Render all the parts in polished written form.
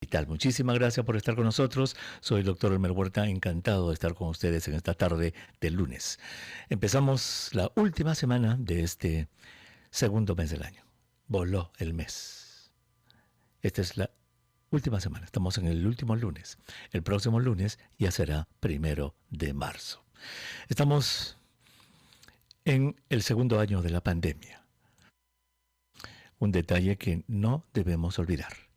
Vital. Muchísimas gracias por estar con nosotros. Soy el doctor Elmer Huerta, encantado de estar con ustedes en esta tarde de lunes. Empezamos la última semana de este segundo mes del año. Voló el mes. Esta es la última semana. Estamos en el último lunes. El próximo lunes ya será 1 de marzo. Estamos en el segundo año de la pandemia. Un detalle que no debemos olvidar.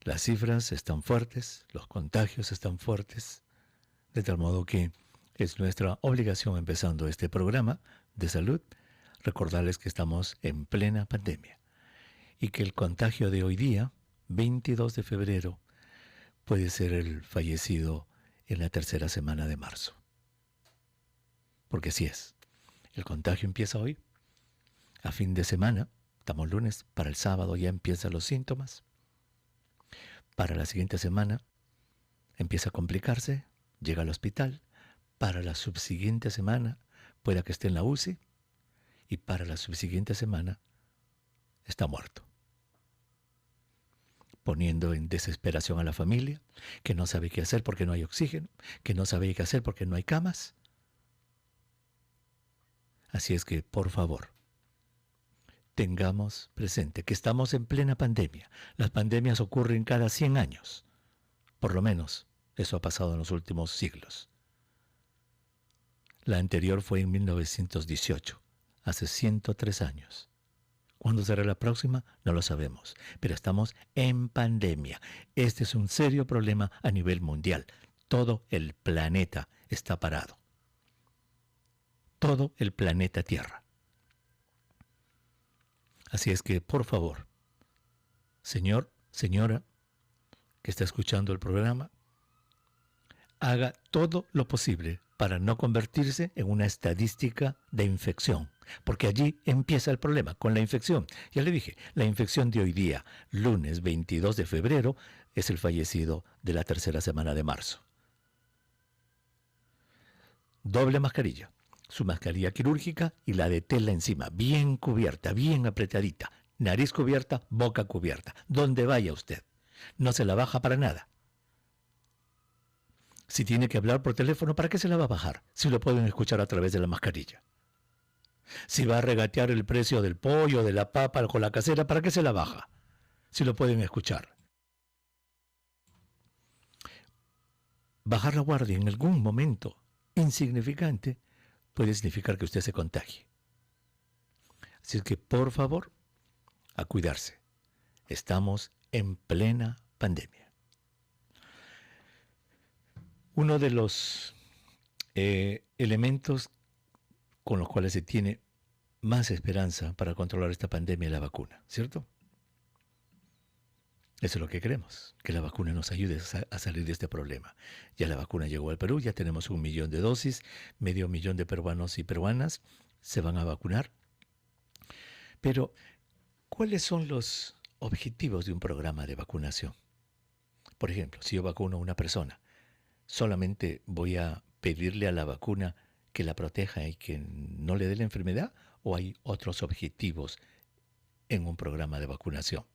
Las cifras están fuertes, los contagios están fuertes, de tal modo que es nuestra obligación, empezando este programa de salud, recordarles que estamos en plena pandemia y que el contagio de hoy día, 22 de febrero, puede ser el fallecido en la tercera semana de marzo. Porque así es, el contagio empieza hoy, a fin de semana, estamos lunes, para el sábado ya empiezan los síntomas. Para la siguiente semana empieza a complicarse, llega al hospital. Para la subsiguiente semana pueda que esté en la UCI y para la subsiguiente semana está muerto. Poniendo en desesperación a la familia, que no sabe qué hacer porque no hay oxígeno, que no sabe qué hacer porque no hay camas. Así es que, por favor, tengamos presente que estamos en plena pandemia. Las pandemias ocurren cada 100 años. Por lo menos, eso ha pasado en los últimos siglos. La anterior fue en 1918, hace 103 años. ¿Cuándo será la próxima? No lo sabemos, pero estamos en pandemia. Este es un serio problema a nivel mundial. Todo el planeta está parado. Todo el planeta Tierra. Así es que, por favor, señor, señora, que está escuchando el programa, haga todo lo posible para no convertirse en una estadística de infección, porque allí empieza el problema, con la infección. Ya le dije, la infección de hoy día, lunes 22 de febrero, es el fallecido de la tercera semana de marzo. Doble mascarilla, su mascarilla quirúrgica y la de tela encima, bien cubierta, bien apretadita, nariz cubierta, boca cubierta, donde vaya usted. No se la baja para nada. Si tiene que hablar por teléfono, ¿para qué se la va a bajar? Si lo pueden escuchar a través de la mascarilla. Si va a regatear el precio del pollo, de la papa con la casera, ¿para qué se la baja? Si lo pueden escuchar. Bajar la guardia en algún momento insignificante puede significar que usted se contagie. Así es que, por favor, a cuidarse. Estamos en plena pandemia. Uno de los elementos con los cuales se tiene más esperanza para controlar esta pandemia es la vacuna, ¿cierto? Eso es lo que queremos, que la vacuna nos ayude a salir de este problema. Ya la vacuna llegó al Perú, ya tenemos 1 millón de dosis, 500,000 de peruanos y peruanas se van a vacunar. Pero, ¿cuáles son los objetivos de un programa de vacunación? Por ejemplo, si yo vacuno a una persona, ¿solamente voy a pedirle a la vacuna que la proteja y que no le dé la enfermedad? ¿O hay otros objetivos en un programa de vacunación?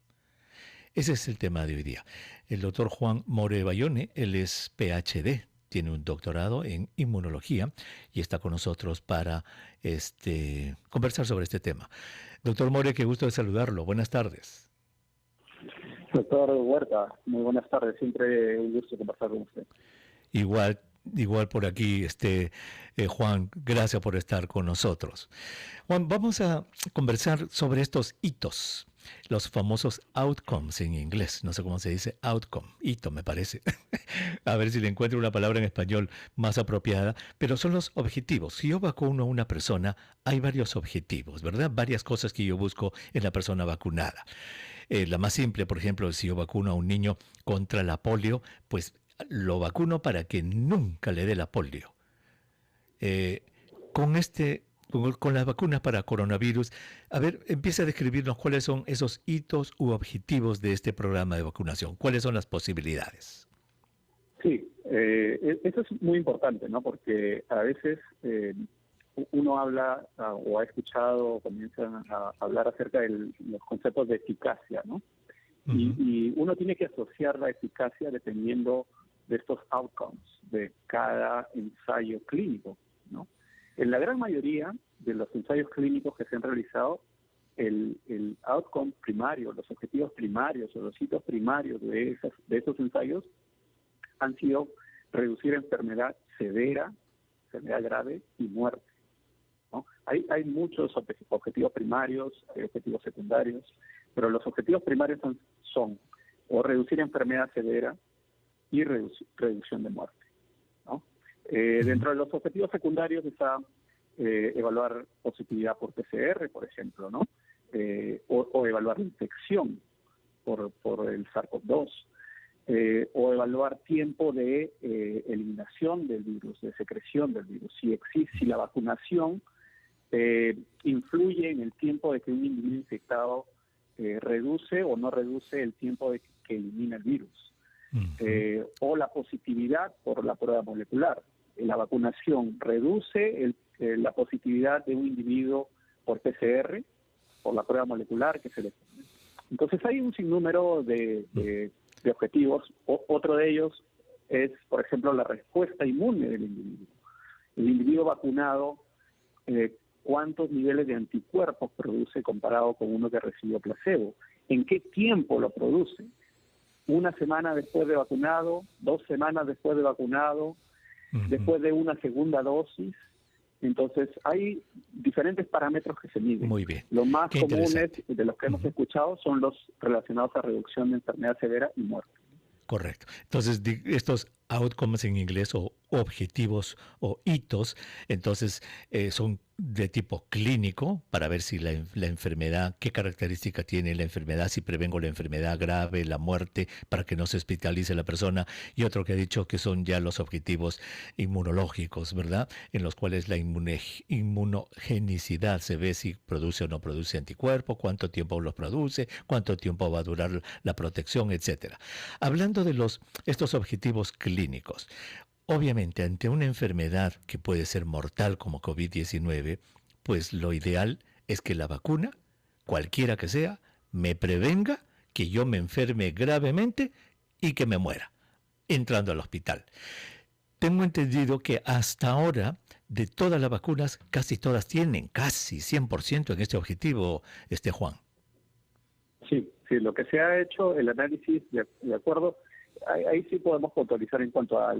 Ese es el tema de hoy día. El doctor Juan More Bayone, él es PhD, tiene un doctorado en inmunología y está con nosotros para conversar sobre este tema. Doctor More, qué gusto de saludarlo. Buenas tardes. Doctor Huerta, muy buenas tardes. Siempre un gusto conversar con usted. Igual por aquí, Juan, gracias por estar con nosotros. Juan, vamos a conversar sobre estos hitos, los famosos outcomes en inglés. No sé cómo se dice outcome, hito me parece. A ver si le encuentro una palabra en español más apropiada, pero son los objetivos. Si yo vacuno a una persona, hay varios objetivos, ¿verdad? Varias cosas que yo busco en la persona vacunada. La más simple, por ejemplo, si yo vacuno a un niño contra la polio, pues lo vacuno para que nunca le dé la polio. Con las vacunas para coronavirus, a ver, empieza a describirnos cuáles son esos hitos u objetivos de este programa de vacunación. ¿Cuáles son las posibilidades? Sí, eso es muy importante, ¿no? Porque a veces uno habla o ha escuchado, comienzan a hablar acerca de los conceptos de eficacia, ¿no? Ujú. Y uno tiene que asociar la eficacia dependiendo de estos outcomes de cada ensayo clínico, ¿no? En la gran mayoría de los ensayos clínicos que se han realizado, el outcome primario, los objetivos primarios o los hitos primarios de esos ensayos han sido reducir enfermedad severa, enfermedad grave y muerte, ¿no? Hay muchos objetivos primarios, hay objetivos secundarios, pero los objetivos primarios son o reducir enfermedad severa y reducción de muerte, ¿no? Dentro de los objetivos secundarios está evaluar positividad por PCR, por ejemplo, ¿no? O evaluar la infección por el SARS-CoV-2, o evaluar tiempo de eliminación del virus, de secreción del virus. Si la vacunación influye en el tiempo de que un individuo infectado reduce o no reduce el tiempo de que elimina el virus. O la positividad por la prueba molecular. La vacunación reduce la positividad de un individuo por PCR, por la prueba molecular que se le pone. Entonces hay un sinnúmero de objetivos. Otro de ellos es, por ejemplo, la respuesta inmune del individuo. El individuo vacunado, ¿cuántos niveles de anticuerpos produce comparado con uno que recibió placebo? ¿En qué tiempo lo produce? ¿Una semana después de vacunado? ¿2 semanas después de vacunado? ¿Después de una segunda dosis? Entonces, hay diferentes parámetros que se miden. Muy bien. Los más Qué comunes interesante. de los que hemos escuchado son los relacionados a reducción de enfermedad severa y muerte. Correcto. Entonces, estos outcomes en inglés o objetivos o hitos, entonces son de tipo clínico para ver si la enfermedad, qué característica tiene la enfermedad, si prevengo la enfermedad grave, la muerte, para que no se hospitalice la persona. Y otro que ha dicho que son ya los objetivos inmunológicos, ¿verdad? En los cuales la inmunogenicidad se ve si produce o no produce anticuerpos, cuánto tiempo los produce, cuánto tiempo va a durar la protección, etcétera. Hablando de estos objetivos clínicos, obviamente ante una enfermedad que puede ser mortal como COVID-19, pues lo ideal es que la vacuna, cualquiera que sea, me prevenga que yo me enferme gravemente y que me muera, entrando al hospital. Tengo entendido que hasta ahora, de todas las vacunas, casi todas tienen casi 100% en este objetivo, Juan. Sí, lo que se ha hecho, el análisis, de acuerdo, ahí sí podemos puntualizar en cuanto a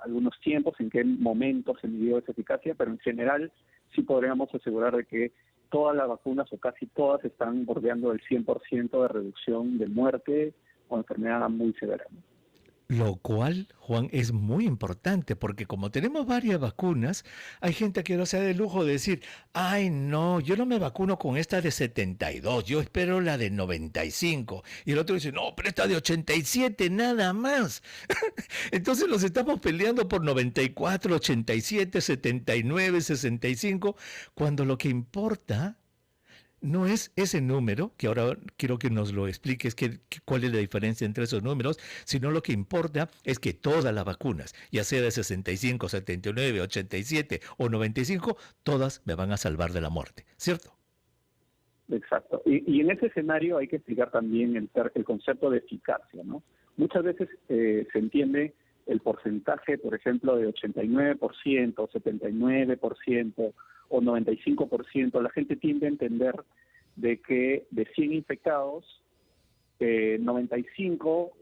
algunos tiempos, en qué momentos se midió esa eficacia, pero en general sí podríamos asegurar de que todas las vacunas o casi todas están bordeando el 100% de reducción de muerte o enfermedad muy severa, ¿no? Lo cual, Juan, es muy importante porque como tenemos varias vacunas, hay gente que no se da el lujo de decir, ay no, yo no me vacuno con esta de 72, yo espero la de 95. Y el otro dice, no, pero esta de 87 nada más. Entonces los estamos peleando por 94, 87, 79, 65, cuando lo que importa no es ese número, que ahora quiero que nos lo expliques cuál es la diferencia entre esos números, sino lo que importa es que todas las vacunas, ya sea de 65, 79, 87 o 95, todas me van a salvar de la muerte, ¿cierto? Exacto. Y en ese escenario hay que explicar también el concepto de eficacia, ¿no? Muchas veces se entiende el porcentaje, por ejemplo, de 89%, 79% o 95%. La gente tiende a entender de que de 100 infectados, 95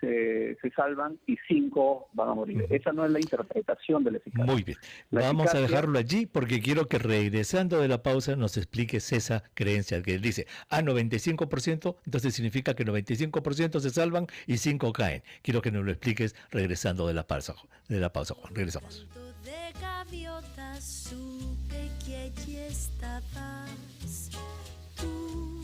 se salvan y 5 van a morir. Esa no es la interpretación de la eficacia. Muy bien. La Vamos a eficacia, dejarlo allí porque quiero que regresando de la pausa nos expliques esa creencia que él dice, 95%, entonces significa que 95% se salvan y 5 caen. Quiero que nos lo expliques regresando de la pausa, Juan. Regresamos. De gaviotas supe que allí estabas tú.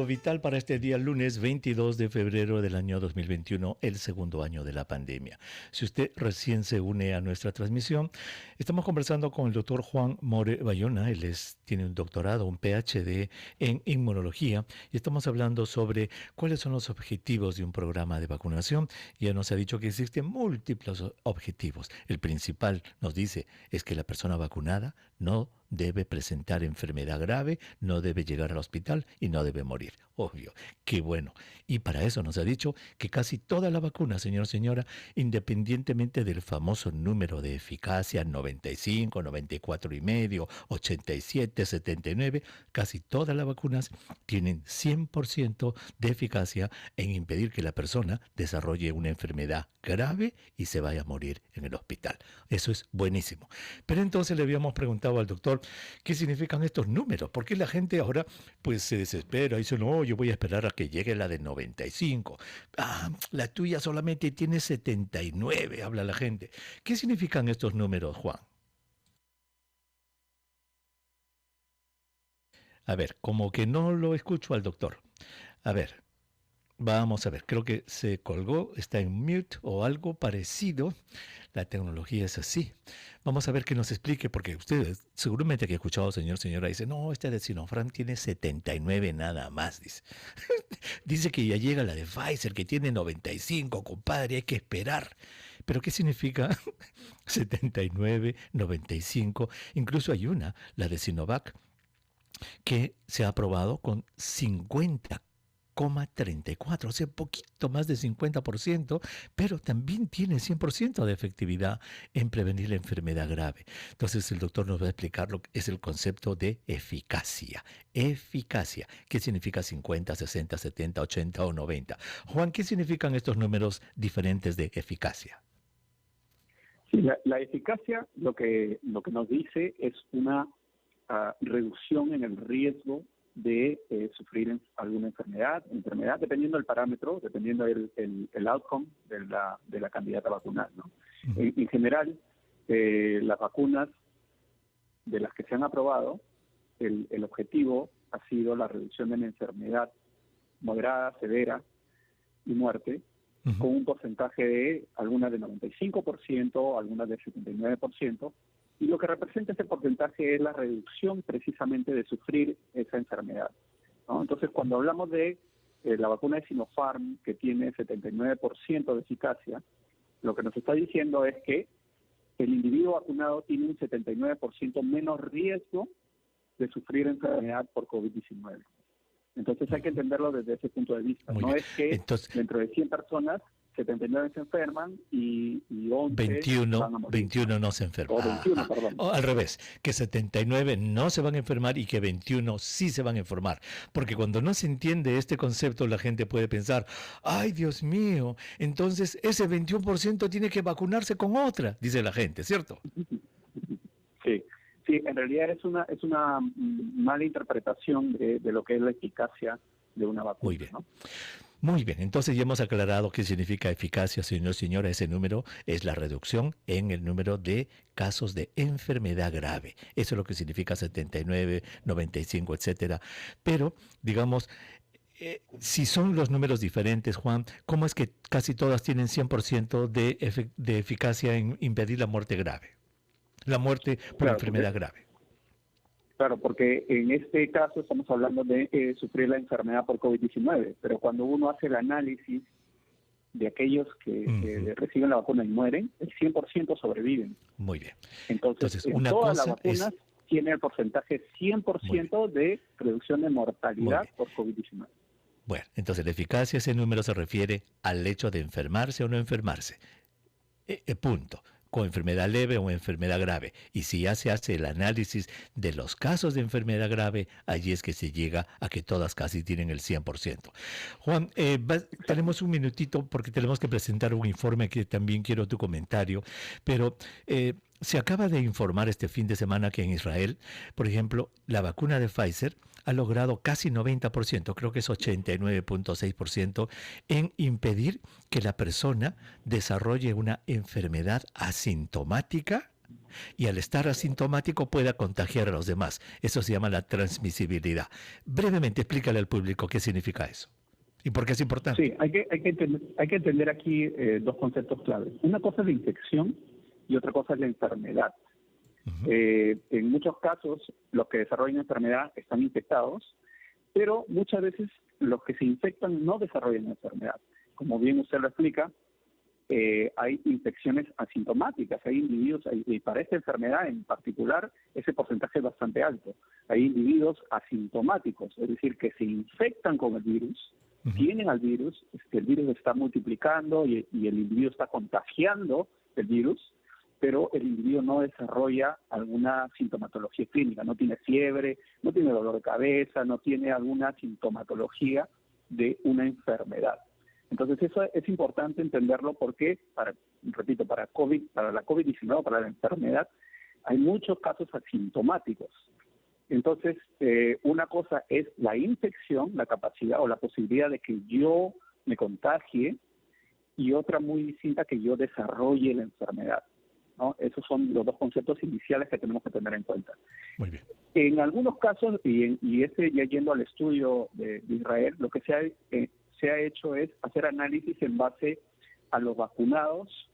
Vital para este día, lunes 22 de febrero del año 2021, el segundo año de la pandemia. Si usted recién se une a nuestra transmisión, estamos conversando con el doctor Juan More Bayona. Él tiene un doctorado, un PhD en inmunología, y estamos hablando sobre cuáles son los objetivos de un programa de vacunación. Ya nos ha dicho que existen múltiples objetivos. El principal, nos dice, es que la persona vacunada no debe presentar enfermedad grave, no debe llegar al hospital y no debe morir. Obvio, qué bueno. Y para eso nos ha dicho que casi toda la vacuna, señor, señora, independientemente del famoso número de eficacia, 95, 94,5, 87, 79, casi todas las vacunas tienen 100% de eficacia en impedir que la persona desarrolle una enfermedad grave y se vaya a morir en el hospital. Eso es buenísimo. Pero entonces le habíamos preguntado al doctor qué significan estos números, porque la gente ahora pues se desespera y dice, no, yo voy a esperar a que llegue la de 95. Ah, la tuya solamente tiene 79, habla la gente. ¿Qué significan estos números, Juan? A ver, como que no lo escucho al doctor. A ver, vamos a ver, creo que se colgó, está en mute o algo parecido. La tecnología es así. Vamos a ver que nos explique, porque ustedes seguramente que he escuchado, señor, señora, dice, no, este de Sinopharm tiene 79 nada más, dice. Dice que ya llega la de Pfizer, que tiene 95, compadre, hay que esperar. ¿Pero qué significa 79, 95? Incluso hay una, la de Sinovac, que se ha aprobado con 50,34, o sea, poquito más de 50%, pero también tiene 100% de efectividad en prevenir la enfermedad grave. Entonces el doctor nos va a explicar lo que es el concepto de eficacia. Eficacia, ¿qué significa 50, 60, 70, 80 o 90? Juan, ¿qué significan estos números diferentes de eficacia? Sí, la eficacia lo que nos dice es una reducción en el riesgo de sufrir alguna enfermedad, dependiendo del parámetro, dependiendo el outcome de la candidata vacunal, ¿no? Uh-huh. En general, las vacunas de las que se han aprobado, el objetivo ha sido la reducción de la enfermedad moderada, severa y muerte, Uh-huh. con un porcentaje de algunas de 95%, algunas de 79%, y lo que representa ese porcentaje es la reducción precisamente de sufrir esa enfermedad, ¿no? Entonces, cuando hablamos de la vacuna de Sinopharm, que tiene 79% de eficacia, lo que nos está diciendo es que el individuo vacunado tiene un 79% menos riesgo de sufrir enfermedad por COVID-19. Entonces hay que entenderlo desde ese punto de vista. Muy no bien. Es que Entonces, dentro de 100 personas, 79 se enferman y 11 21, van a morir. 21 no se enferman. O 21, perdón. O al revés, que 79 no se van a enfermar y que 21 sí se van a enfermar. Porque cuando no se entiende este concepto, la gente puede pensar, ay, Dios mío, entonces ese 21% tiene que vacunarse con otra, dice la gente, ¿cierto? Sí, en realidad es una mala interpretación de lo que es la eficacia de una vacuna. Muy bien. ¿No? Muy bien, entonces ya hemos aclarado qué significa eficacia, señor, señora. Ese número es la reducción en el número de casos de enfermedad grave. Eso es lo que significa 79, 95, etcétera. Pero, digamos, si son los números diferentes, Juan, ¿cómo es que casi todas tienen 100% de eficacia en impedir la muerte grave? La muerte por enfermedad grave. Claro, porque en este caso estamos hablando de sufrir la enfermedad por COVID-19, pero cuando uno hace el análisis de aquellos que reciben la vacuna y mueren, el 100% sobreviven. Muy bien. Entonces en todas las vacunas tiene el porcentaje 100% de reducción de mortalidad por COVID-19. Bueno, entonces la eficacia, ese número se refiere al hecho de enfermarse o no enfermarse. Punto. Con enfermedad leve o enfermedad grave. Y si ya se hace el análisis de los casos de enfermedad grave, allí es que se llega a que todas casi tienen el 100%. Juan, tenemos un minutito porque tenemos que presentar un informe que también quiero tu comentario, pero se acaba de informar este fin de semana que en Israel, por ejemplo, la vacuna de Pfizer ha logrado casi 90%, creo que es 89.6%, en impedir que la persona desarrolle una enfermedad asintomática y al estar asintomático pueda contagiar a los demás. Eso se llama la transmisibilidad. Brevemente, explícale al público qué significa eso y por qué es importante. Sí, hay que entender aquí dos conceptos claves. Una cosa es la infección y otra cosa es la enfermedad. Uh-huh. En muchos casos, los que desarrollan enfermedad están infectados, pero muchas veces los que se infectan no desarrollan enfermedad. Como bien usted lo explica, hay infecciones asintomáticas, hay individuos, y para esta enfermedad en particular, ese porcentaje es bastante alto. Hay individuos asintomáticos, es decir, que se infectan con el virus, tienen al virus, el virus está multiplicando y el individuo está contagiando el virus, pero el individuo no desarrolla alguna sintomatología clínica, no tiene fiebre, no tiene dolor de cabeza, no tiene alguna sintomatología de una enfermedad. Entonces eso es importante entenderlo porque, para la COVID-19, para la enfermedad, hay muchos casos asintomáticos. Entonces, una cosa es la infección, la capacidad o la posibilidad de que yo me contagie, y otra muy distinta, que yo desarrolle la enfermedad, ¿no? Esos son los dos conceptos iniciales que tenemos que tener en cuenta. Muy bien. En algunos casos, y ya yendo al estudio de Israel, lo que se ha hecho es hacer análisis en base a los vacunados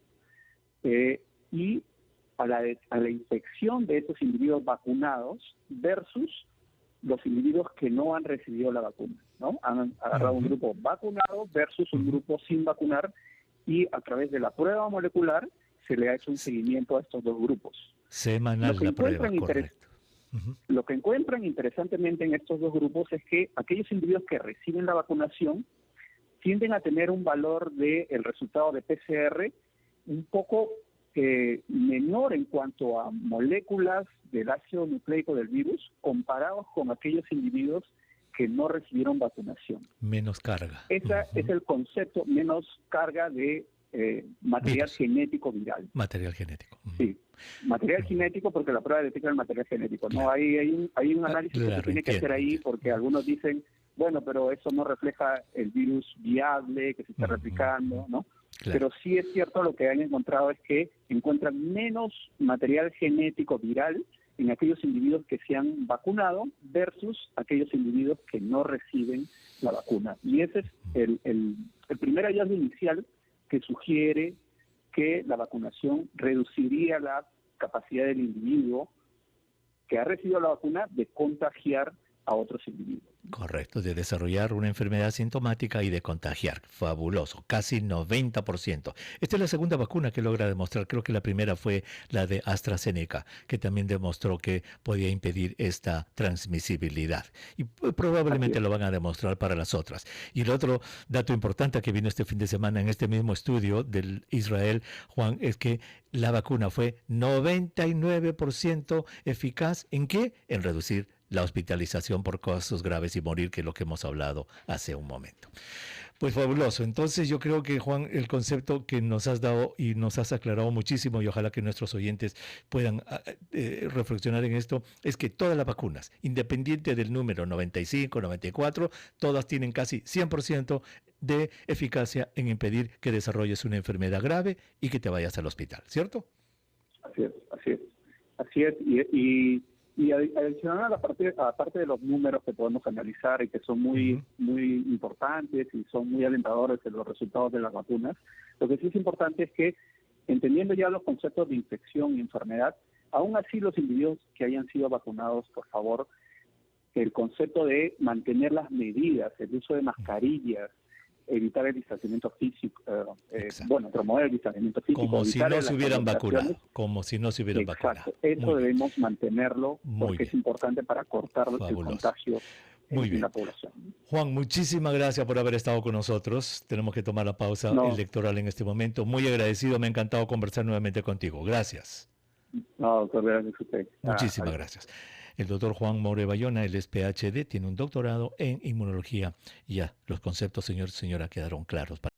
y a la infección de esos individuos vacunados versus los individuos que no han recibido la vacuna, ¿no? Han agarrado un grupo vacunado versus un grupo sin vacunar, y a través de la prueba molecular se le ha hecho un seguimiento a estos dos grupos. Semanal la prueba, correcto. Lo que encuentran interesantemente en estos dos grupos es que aquellos individuos que reciben la vacunación tienden a tener un valor del resultado de PCR un poco menor en cuanto a moléculas del ácido nucleico del virus comparados con aquellos individuos que no recibieron vacunación. Menos carga. Ese es el concepto, menos carga de material genético viral. Material genético. Sí, material genético, porque la prueba detecta el material genético. Claro. No hay un análisis que se tiene que hacer ahí, porque algunos dicen, bueno, pero eso no refleja el virus viable que se está replicando, ¿no? Claro. Pero sí es cierto, lo que han encontrado es que encuentran menos material genético viral en aquellos individuos que se han vacunado versus aquellos individuos que no reciben la vacuna. Y ese es el primer hallazgo inicial que sugiere que la vacunación reduciría la capacidad del individuo que ha recibido la vacuna de contagiar a otros individuos. Correcto, de desarrollar una enfermedad sintomática y de contagiar. Fabuloso, casi 90%. Esta es la segunda vacuna que logra demostrar. Creo que la primera fue la de AstraZeneca, que también demostró que podía impedir esta transmisibilidad. Y probablemente lo van a demostrar para las otras. Y el otro dato importante que vino este fin de semana en este mismo estudio del Israel, Juan, es que la vacuna fue 99% eficaz. ¿En qué? En reducir la hospitalización por casos graves y morir, que es lo que hemos hablado hace un momento. Pues fabuloso. Entonces yo creo que, Juan, el concepto que nos has dado y nos has aclarado muchísimo, y ojalá que nuestros oyentes puedan reflexionar en esto, es que todas las vacunas, independiente del número 95, 94, todas tienen casi 100% de eficacia en impedir que desarrolles una enfermedad grave y que te vayas al hospital, ¿cierto? Así es. Y adicional, aparte de los números que podemos analizar y que son muy importantes y son muy alentadores de los resultados de las vacunas, lo que sí es importante es que, entendiendo ya los conceptos de infección y enfermedad, aún así los individuos que hayan sido vacunados, por favor, el concepto de mantener las medidas, el uso de mascarillas, evitar el distanciamiento físico, promover el distanciamiento físico. Como si no se hubieran vacunado. Como si no se hubieran vacunado. Eso debemos mantenerlo porque es importante para cortar el contagio en la población. Juan, muchísimas gracias por haber estado con nosotros. Tenemos que tomar la pausa electoral en este momento. Muy agradecido, me ha encantado conversar nuevamente contigo. Gracias. No, doctor, gracias a usted. Muchísimas gracias. El doctor Juan Moure Bayona, él es PhD, tiene un doctorado en inmunología. Ya los conceptos, señora, quedaron claros.